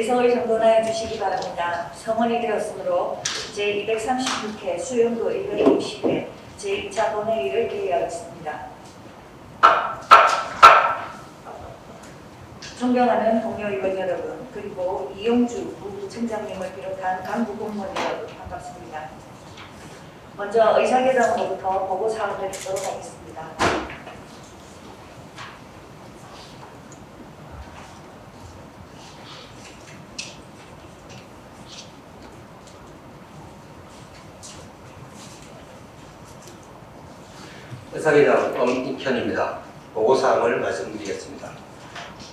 의석을 정돈하여 주시기 바랍니다. 성원이 되었으므로 제236회 수용도 1회 임시회 제2차 본회의를 개의하겠습니다. 존경하는 동료 의원 여러분, 그리고 이용주 부부총장님을 비롯한 간부 공무원 여러분, 반갑습니다. 먼저 의사결정으로부터 보고사항을 듣도록 하겠습니다. 의사회장 엄익현입니다. 보고사항을 말씀드리겠습니다.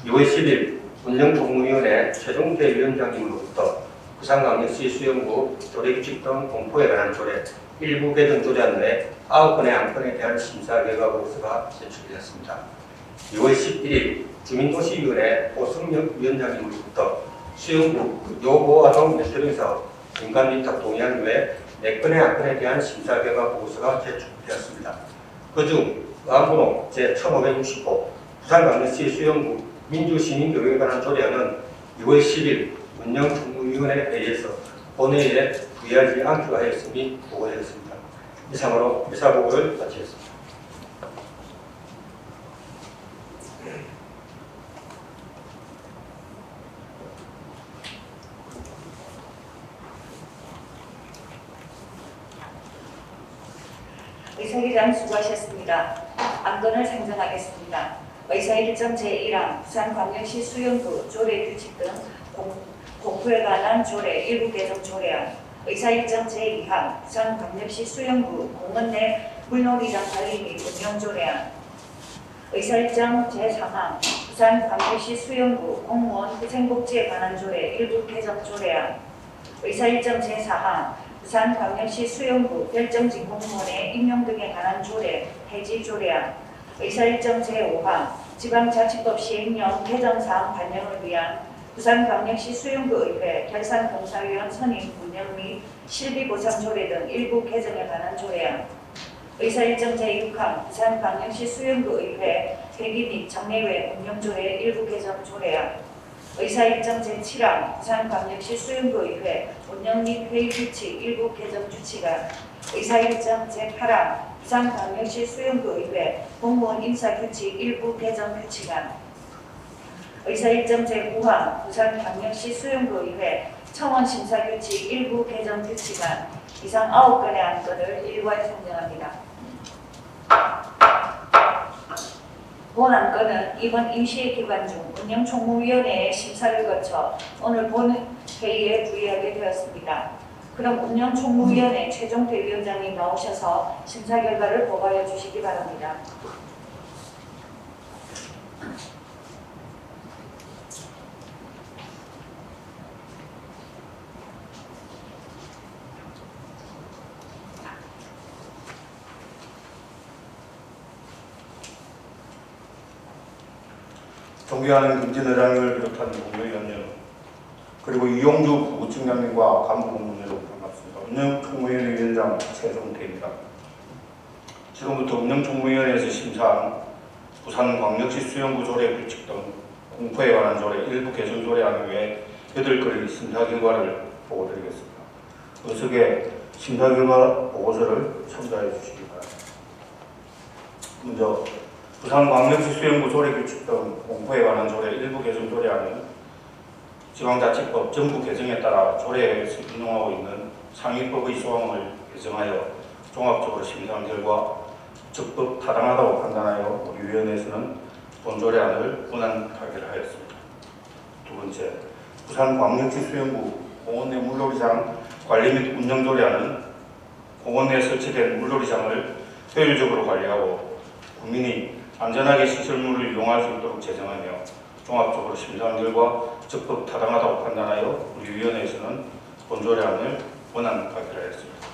6월 10일 운영총무위원회 최종태 위원장님으로부터 부산광역시 수영구 조례규칙 등 공포에 관한 조례 일부 개정 조례안에 9건의 안건에 대한 심사 결과 보고서가 제출되었습니다. 6월 11일 주민도시위원회 오승혁 위원장님으로부터 수영구 요보아동 메트로인 사업 민간 위탁 동의안 외 4건의 안건에 대한 심사 결과 보고서가 제출되었습니다. 그중 의안번호 제1565 부산광역시 수영구 민주시민교육에 관한 조례안은 6월 10일 운영총무위원회 회의에서 본회의에 부의하지 않기로 하였으니 보고되었습니다. 이상으로 의사보고를 마치겠습니다. 의사결정 수고하셨습니다. 안건을 상정하겠습니다. 의사결정 제1항 부산광역시 수영구 조례규칙 등 공포에 관한 조례 일부 개정 조례안. 의사결정 제2항 부산광역시 수영구 공원 내 물놀이장 관리 및 운영 조례안. 의사결정 제3항 부산광역시 수영구 공무원 후생복지에 관한 조례 일부 개정 조례안. 의사결정 제4항 부산광역시 수영구 별정직 공무원의 임용 등에 관한 조례 폐지 조례안. 의사일정 제5항 지방자치법 시행령 개정사항 반영을 위한 부산광역시 수영구의회 결산봉사위원 선임 운영 및 실비보상 조례 등 일부 개정에 관한 조례안. 의사일정 제6항 부산광역시 수영구의회 회기 및 정례회 운영조례 일부 개정 조례안. 의사일정 제7항 부산광역시 수영구의회 운영 및 회의 규칙 일부 개정 규칙안. 의사일정 제8항 부산광역시 수영구의회 공무원 인사규칙 일부 개정 규칙안. 의사일정 제9항 부산광역시 수영구의회 청원심사규칙 일부 개정 규칙안. 이상 9건의 안건을 일괄 상정합니다. 본 안건은 이번 임시회 기간 중 운영총무위원회의 심사를 거쳐 오늘 본회의에 부의하게 되었습니다. 그럼 운영총무위원회 최종태 위원장님 나오셔서 심사 결과를 보고하여 주시기 바랍니다. 존경하는 김진 의장님을 비롯한 공무위원 여러분, 그리고 이용주 부부총장님과 간부 공무원 여러분 반갑습니다. 운영총무위원회 위원장 최종태입니다. 지금부터 운영총무위원회에서 심사한 부산광역시 수영구 조례 규칙 등 공포에 관한 조례 일부 개정 조례안 외에 8건의 심사 결과를 보고드리겠습니다. 의석에 심사 결과 보고서를 첨부해 주시기 바랍니다. 먼저 부산광역시 수영구 조례규칙 등 공포에 관한 조례 일부 개정 조례안은 지방자치법 전부 개정에 따라 조례에서 인용하고 있는 상위법의 소항을 개정하여 종합적으로 심사한 결과 적법 타당하다고 판단하여 우리 위원회에서는 본 조례안을 원안 가결하였습니다. 두 번째, 부산광역시 수영구 공원 내 물놀이장 관리 및 운영 조례안은 공원 내에 설치된 물놀이장을 효율적으로 관리하고 국민이 안전하게 시설물을 이용할 수 있도록 제정하며 종합적으로 심사한 결과 적법 타당하다고 판단하여 우리 위원회에서는 본 조례안을 원안 가결하였습니다.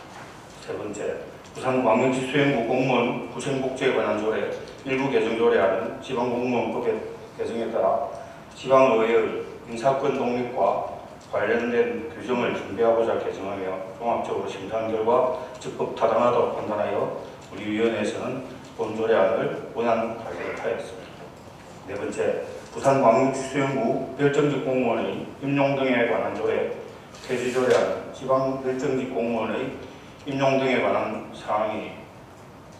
세 번째, 부산광역시 수영구 공무원 후생복지에 관한 조례 일부 개정 조례안은 지방공무원법의 개정에 따라 지방의회의 인사권 독립과 관련된 규정을 준비하고자 개정하며 종합적으로 심사한 결과 적법 타당하다고 판단하여 우리 위원회에서는 본 조례안을 원안 가결하였습니다. 네 번째, 부산광역시 수영구 별정직 공무원의 임용 등에 관한 조례, 폐지 조례안은 지방 별정직 공무원의 임용 등에 관한 사항이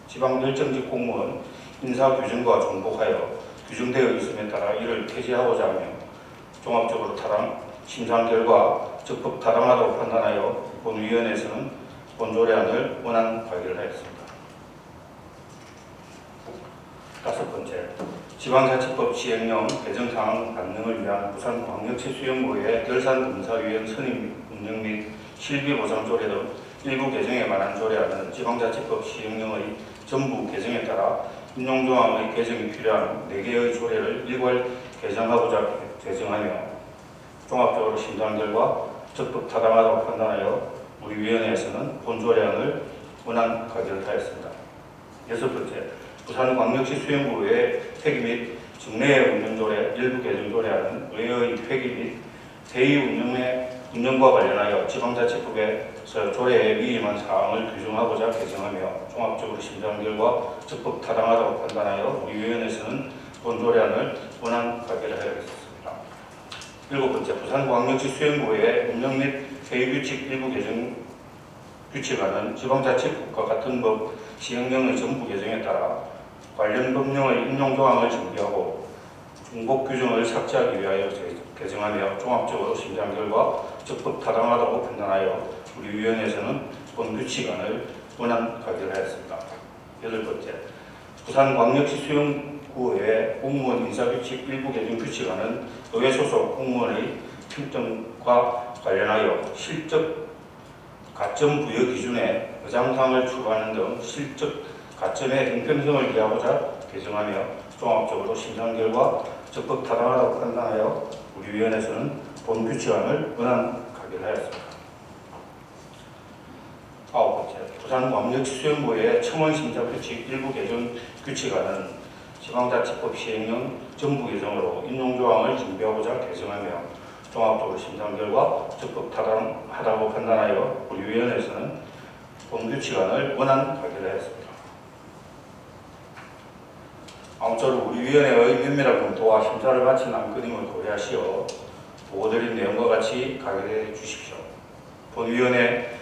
지방 별정직 공무원 인사 규정과 종복하여 규정되어 있음에 따라 이를 폐지하고자 하며 종합적으로 심상 결과 적법 타당하다고 판단하여 본위원회에서는 본조례안을 원안 가결하였습니다. 다섯 번째, 지방자치법 시행령 개정사항 반영을 위한 부산광역시 수영구의 결산검사위원 선임 운영 및 실비보상 조례 등 일부 개정에 관한 조례안은 지방자치법 시행령의 전부 개정에 따라 인용조항의 개정이 필요한 4개의 조례를 일괄 개정하고자 개정하며 종합적으로 심사한 결과 적법 타당하다고 판단하여 우리 위원회에서는 본조례안을 원안 가결하였습니다. 여섯 번째, 부산광역시 수영구의 폐기 및 직내 운영조례 일부 개정 조례안은 의회의 폐기 및 대의 운영과 관련하여 지방자치법에서 조례에 위임한 사항을 규정하고자 개정하며 종합적으로 심사한 결과 적법 타당하다고 판단하여 우리 위원회에서는 본조례안을 원안 가결하였습니다. 일곱 번째, 부산광역시 수영구의 운영 및 회의규칙 일부 개정 규칙안은 지방자치법과 같은 법 시행령의 전부 개정에 따라 관련 법령의 인용조항을 정비하고 중복 규정을 삭제하기 위하여 개정하며 종합적으로 심사한 결과 적법 타당하다고 판단하여 우리 위원회에서는 본 규칙안을 원안 가결하였습니다. 여덟 번째, 부산광역시 수영구의 공무원 인사규칙 일부 개정 규칙안은 의회 소속 공무원의 평점과 관련하여 실적 가점 부여 기준에 의장상을 추구하는 등 실적 가점의 형평성을 기하고자 개정하며 종합적으로 심사한 결과 적법 타당하다고 판단하여 우리 위원회에서는 본 규칙안을 원안 가결하였습니다. 아홉 번째, 부산광역시 수영구의 청원심사규칙 일부 개정 규칙안은 지방자치법 시행령 전부 개정으로 인용조항을 정비하고자 개정하며 종합적으로 심사한 결과 적법 타당하다고 판단하여 우리 위원회에서는 본 규칙안을 원안 가결하였습니다. 아무쪼록 우리 위원회의 면밀한 검토와 심사를 마친 안건임을 고려하시어 보고드린 내용과 같이 가결해 주십시오. 본위원회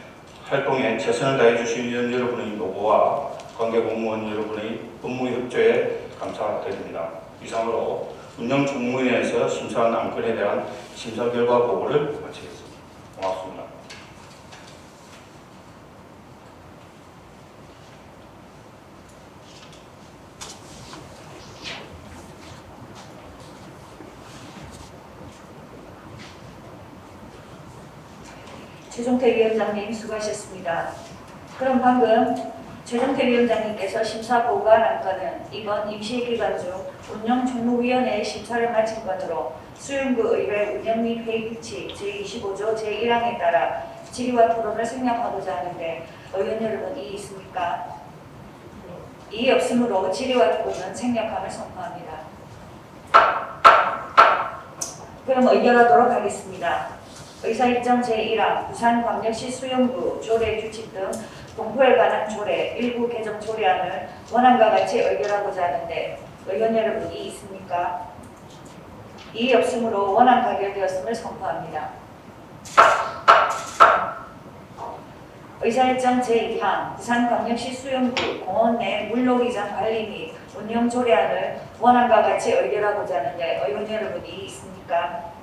활동에 최선을 다해 주신 위원 여러분의 노고와 관계 공무원 여러분의 업무 협조에 감사드립니다. 이상으로 운영총무위원회에서 심사한 안건에 대한 심사 결과 보고를 마치겠습니다. 고맙습니다. 최종태 위원장님 수고하셨습니다. 그럼 방금 최종태 위원장님께서 심사 보고한 안건은 이번 임시기간 중 운영총무위원회의 심사를 마친 건으로 수영구 의회 운영 및 회의 규칙 제25조 제1항에 따라 질의와 토론을 생략하고자 하는데 의원 여러분 이의 있습니까? 이의 없으므로 질의와 토론은 생략함을 선포합니다. 그럼 의결하도록 하겠습니다. 의사일정 제1항 부산광역시 수영구 조례 규칙 등 공포에 관한 조례 일부 개정 조례안을 원안과 같이 의결하고자 하는데 의원 여러분이 있습니까? 이의 없으므로 원안 가결되었음을 선포합니다. 의사일정 제2항 부산광역시 수영구 공원 내 물놀이장 관리 및 운영 조례안을 원안과 같이 의결하고자 하는데 의원 여러분이 있습니까?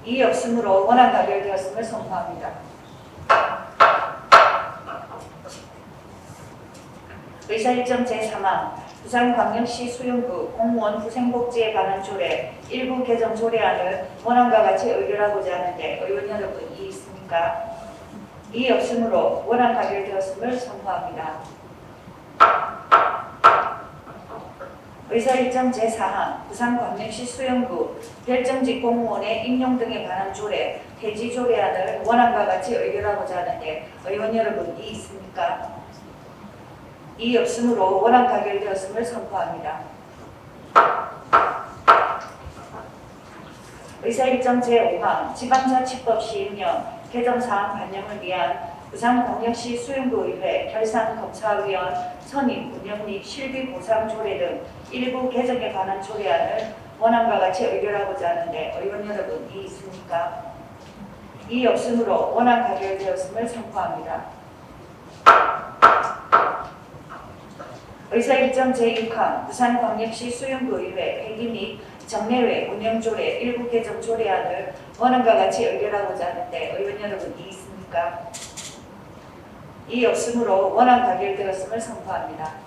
이의 없으므로 원안 가결되었음을 선포합니다. 의사일정 제3항 부산광역시 수영구 공무원 후생복지에 관한 조례 일부 개정 조례안을 원안과 같이 의결하고자 하는데 의원 여러분 이의 있습니까? 이의 없으므로 원안 가결되었음을 선포합니다. 의사일정 제4항 부산광역시 수영구 별정직 공무원의 임용 등에 관한 조례 폐지 조례안을 원안과 같이 의결하고자 하는데 의원 여러분 이의 있습니까? 이의 없으므로 원안 가결되었음을 선포합니다. 의사일정 제5항 지방자치법 시행령 개정사항 반영을 위한 부산광역시 수영구의회 결산검사위원 선임 운영 및 실비보상 조례 등 일부 개정에 관한 조례안을 원안과 같이 의결하고자 하는데 의원 여러분 이의 있습니까? 이의 없으므로 원안 가결되었음을 선포합니다. 의사일정 제6항 부산광역시 수영구의회 회기 및 정례회 운영조례 일부 개정 조례안을 원안과 같이 의결하고자 하는데 의원 여러분 이의 있습니까? 이의 없으므로 원안 가결되었음을 선포합니다.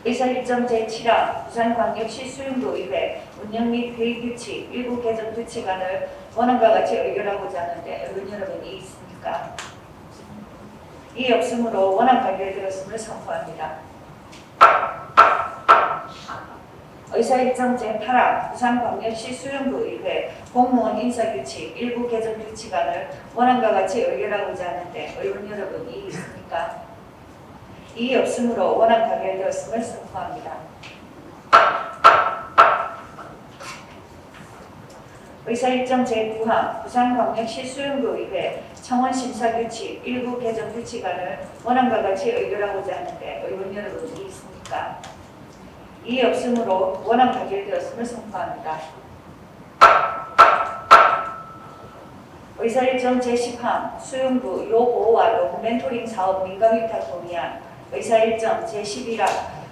의사일정 제7항 부산광역시 수영구의회 운영 및 회의 규칙 일부 개정 규칙안을 원안과 같이 의결하고자 하는데 의원 여러분 이의 있습니까? 이의 없으므로 원안 가결되었음을 선포합니다. 의사일정 제8항 부산광역시 수영구의회 공무원 인사규칙 일부 개정 규칙안을 원안과 같이 의결하고자 하는데 의원 여러분 이의 있습니까? 이의 없으므로 원안 가결되었음을 선포합니다. 의사일정 제9항 부산광역시 수영구의회 청원심사규칙 일부 개정 규칙안을 원안과 같이 의결하고자 하는데 의원 여러분 이의 있습니까? 이의 없으므로 원안 가결되었음을 선포합니다. 의사일정 제10항 수영구 요보호활동 멘토링 사업 민간위탁 동의안 의사일정 제11항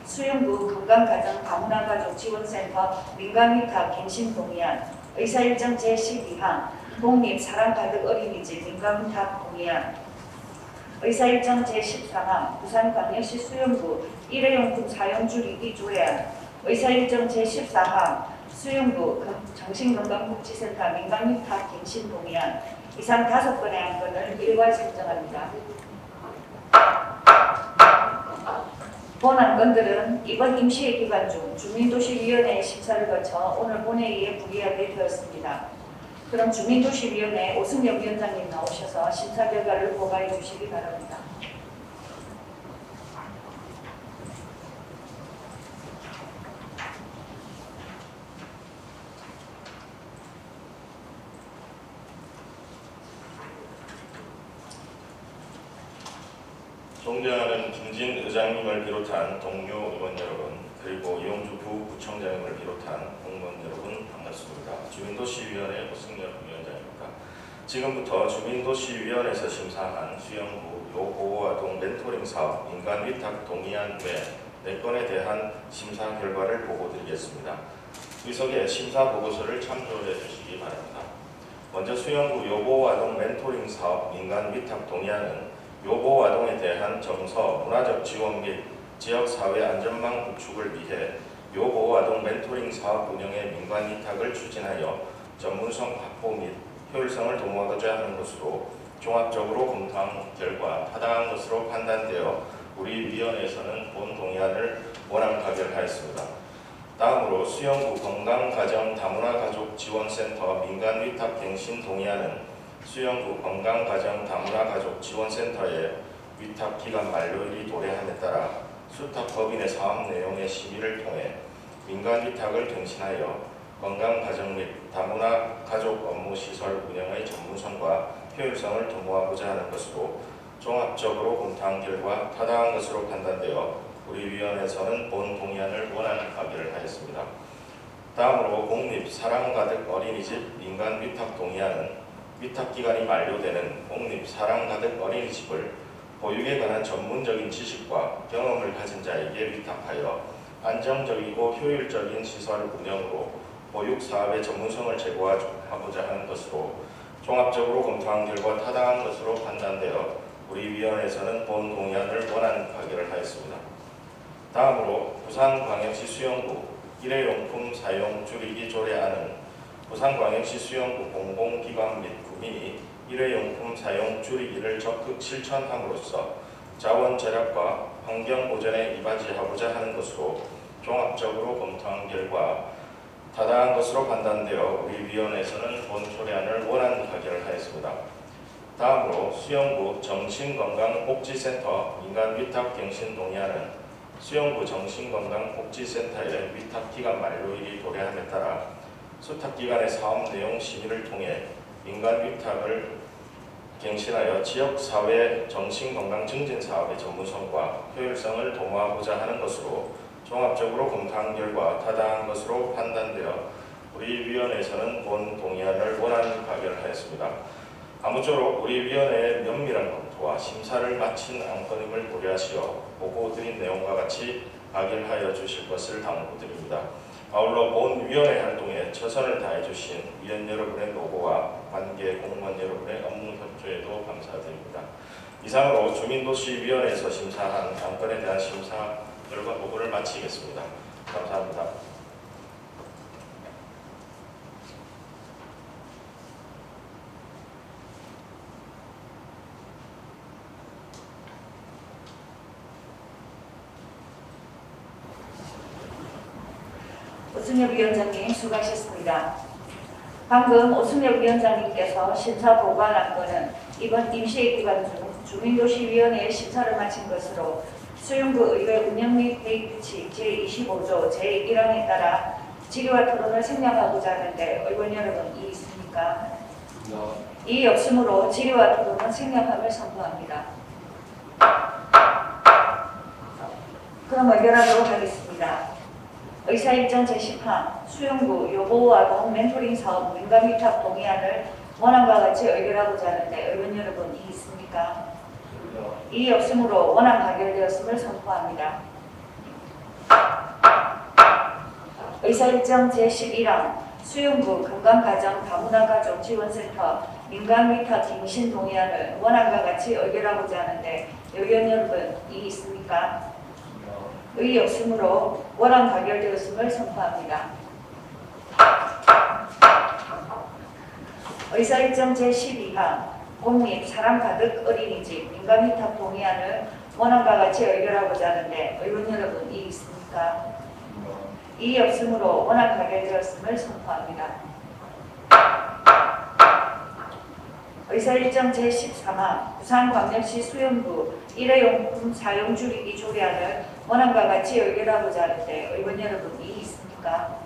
수영구 건강가정 다문화가족 지원센터 민간위탁 갱신 동의안 의사일정 제12항 독립 사랑 가득 어린이집 민간위탁 동의안 의사일정 제14항 부산광역시 수영구 일회용품 사용 줄이기 조례안 의사일정 제14항 수영구 정신건강복지센터 민간위탁 갱신 동의안 이상 5건의 안건을 일괄 선정합니다. 본 안건들은 이번 임시회 기간 중 주민도시위원회의 심사를 거쳐 오늘 본회의에 부의하게 되었습니다. 그럼 주민도시위원회 오승엽 위원장님 나오셔서 심사 결과를 보고해 주시기 바랍니다. 존경하는 김진 의장님을 비롯한 동료 의원 여러분, 그리고 이용주 부부청장님을 비롯한 공무원 여러분 반갑습니다. 주민도시위원회 오승엽 위원장입니다. 지금부터 주민도시위원회에서 심사한 수영구 요보호아동 멘토링 사업 민간위탁 동의안 외 4건에 대한 심사 결과를 보고드리겠습니다. 의석에 심사 보고서를 참조해 주시기 바랍니다. 먼저 수영구 요보호아동 멘토링 사업 민간위탁 동의안은 요보아동에 대한 정서, 문화적 지원 및 지역사회 안전망 구축을 위해 요보아동 멘토링 사업 운영의 민간 위탁을 추진하여 전문성 확보 및 효율성을 도모하고자 하는 것으로 종합적으로 검토한 결과 타당한 것으로 판단되어 우리 위원회에서는 본 동의안을 원안 가결하였습니다. 다음으로 수영구 건강가정 다문화가족 지원센터 민간 위탁 갱신 동의안은 수영구 건강가정 다문화가족 지원센터의 위탁기간 만료일이 도래함에 따라 수탁법인의 사업 내용의 심의를 통해 민간 위탁을 갱신하여 건강가정 및 다문화가족 업무시설 운영의 전문성과 효율성을 도모하고자 하는 것으로 종합적으로 검토한 결과 타당한 것으로 판단되어 우리 위원회에서는 본 동의안을 원안 가결하였습니다. 다음으로 공립 사랑가득 어린이집 민간 위탁 동의안은 위탁기간이 만료되는 공립 사랑가득 어린이집을 보육에 관한 전문적인 지식과 경험을 가진 자에게 위탁하여 안정적이고 효율적인 시설 운영으로 보육사업의 전문성을 제고하고자 하는 것으로 종합적으로 검토한 결과 타당한 것으로 판단되어 우리 위원회에서는 본 동의안을 원안 가결을 하였습니다. 다음으로 부산광역시 수영구 일회용품 사용 줄이기 조례안은 부산광역시 수영구 공공기관 및 구민이 일회용품 사용 줄이기를 적극 실천함으로써 자원 절약과 환경 보전에 이바지하고자 하는 것으로 종합적으로 검토한 결과 타당한 것으로 판단되어 우리 위원회에서는 본 조례안을 원안 가결하였습니다. 다음으로 수영구 정신건강복지센터 민간위탁갱신 동의안은 수영구 정신건강복지센터의 위탁기간 만료일이 도래함에 따라 수탁기관의 사업 내용 심의를 통해 민간 위탁을 갱신하여 지역사회 정신건강 증진 사업의 전문성과 효율성을 도모하고자 하는 것으로 종합적으로 검토한 결과 타당한 것으로 판단되어 우리 위원회에서는 본 동의안을 원안 가결하였습니다. 아무쪼록 우리 위원회의 면밀한 검토와 심사를 마친 안건임을 고려하시어 보고 드린 내용과 같이 가결하여 주실 것을 당부드립니다. 아울러 본 위원회 활동에 최선을 다해 주신 위원 여러분의 노고와 관계 공무원 여러분의 업무 협조에도 감사드립니다. 이상으로 주민도시위원회에서 심사한 안건에 대한 심사 결과 보고를 마치겠습니다. 감사합니다. 오승엽 위원장님 수고하셨습니다. 방금 오승엽 위원장님께서 심사 보고한 안건은 이번 임시회 기간 중 주민도시위원회의 심사를 마친 것으로 수용구 의회 운영 및 대입 규칙 제25조 제1항에 따라 질의와 토론을 생략하고자 하는데 의원 여러분 이의 있습니까? 이의 없으므로 질의와 토론은 생략함을 선포합니다. 그럼 의결하도록 하겠습니다. 의사일정 제10항 수용구 요보아동 멘토링 사업 민감위탁 동의안을 원안과 같이 의결하고자 하는데 의원 여러분 이의 있습니까? 이의 없으므로 원안 가결되었음을 선포합니다. 의사일정 제11항 수용구 건강가정 다문화가족 지원센터 민간위탁 갱신 동의안을 원안과 같이 의결하고자 하는데 의원 여러분 이의 있습니까? 의의 없으므로 원안 가결되었음을 선포합니다. 의사일정 제12항 공립 사람 가득 어린이집 민간위탁 동의안을 원안과 같이 의결하고자 하는데 의원 여러분 이의 있습니까? 이의 없으므로 원안 가결되었음을 선포합니다. 의사일정 제13항 부산광역시 수영구 일회용품 사용 줄이기 조례안을 원안과 같이 의결하고자 하는데 의원 여러분 이의 있습니까?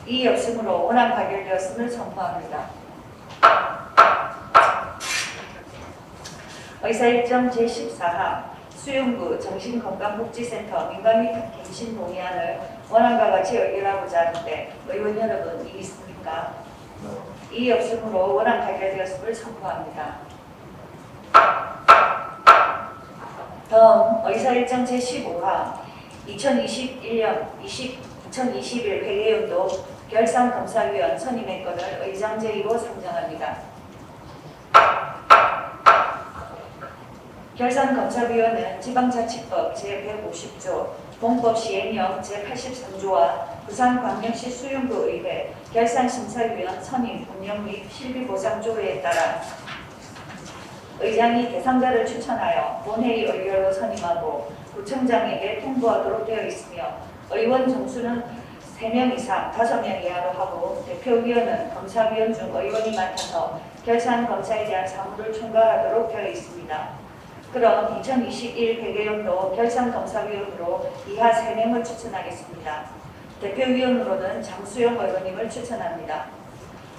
이의 없으므로 원안 가결되었음을 선포합니다. 의사일정 제14항 수용구 정신건강복지센터 민간위탁 갱신 동의안을 원안과 같이 의결하고자 하는데 의원 여러분 이의 있습니까? 이의 없으므로 원안 가결되었음을 선포합니다. 다음 의사일정 제15항 2021 회계연도 결산검사위원 선임의 건을 의장 제의로 상정합니다. 결산검사위원은 지방자치법 제150조, 공법 시행령 제83조와 부산광역시 수용구 의회 결산심사위원 선임 운영 및 실비보상조례에 따라 의장이 대상자를 추천하여 본회의 의결로 선임하고 구청장에게 통보하도록 되어 있으며 의원 정수는 3명 이상 5명 이하로 하고 대표위원은 검사위원 중 의원이 맡아서 결산검사에 대한 사무를 총괄하도록 되어 있습니다. 그럼 2021 회계연도 결산검사위원으로 이하 3명을 추천하겠습니다. 대표위원으로는 장수영 의원님을 추천합니다.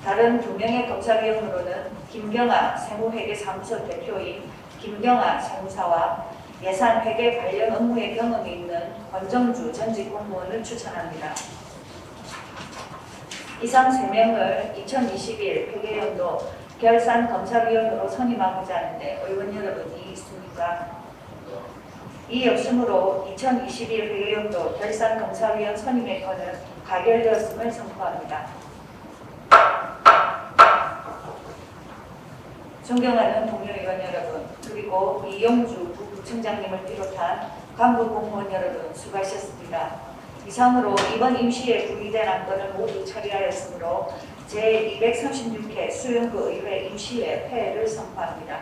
다른 2명의 검사위원으로는 김경아 세무회계사무소 대표인 김경아 세무사와 예산회계 관련 업무에 경험이 있는 권정주 전직 공무원을 추천합니다. 이상 3명을 2021 회계연도 결산검사위원으로 선임하고자 하는데 의원 여러분 이의 있습니까? 이의 없으므로 2021 회계연도 결산검사위원 선임의 건은 가결되었음을 선포합니다. 존경하는 동료 의원 여러분, 그리고 이용주 부부총장님을 비롯한 간부 공무원 여러분 수고하셨습니다. 이상으로 이번 임시에 분리된 안건을 모두 처리하였으므로 제236회 수용구 의회 임시회 폐회를 선포합니다.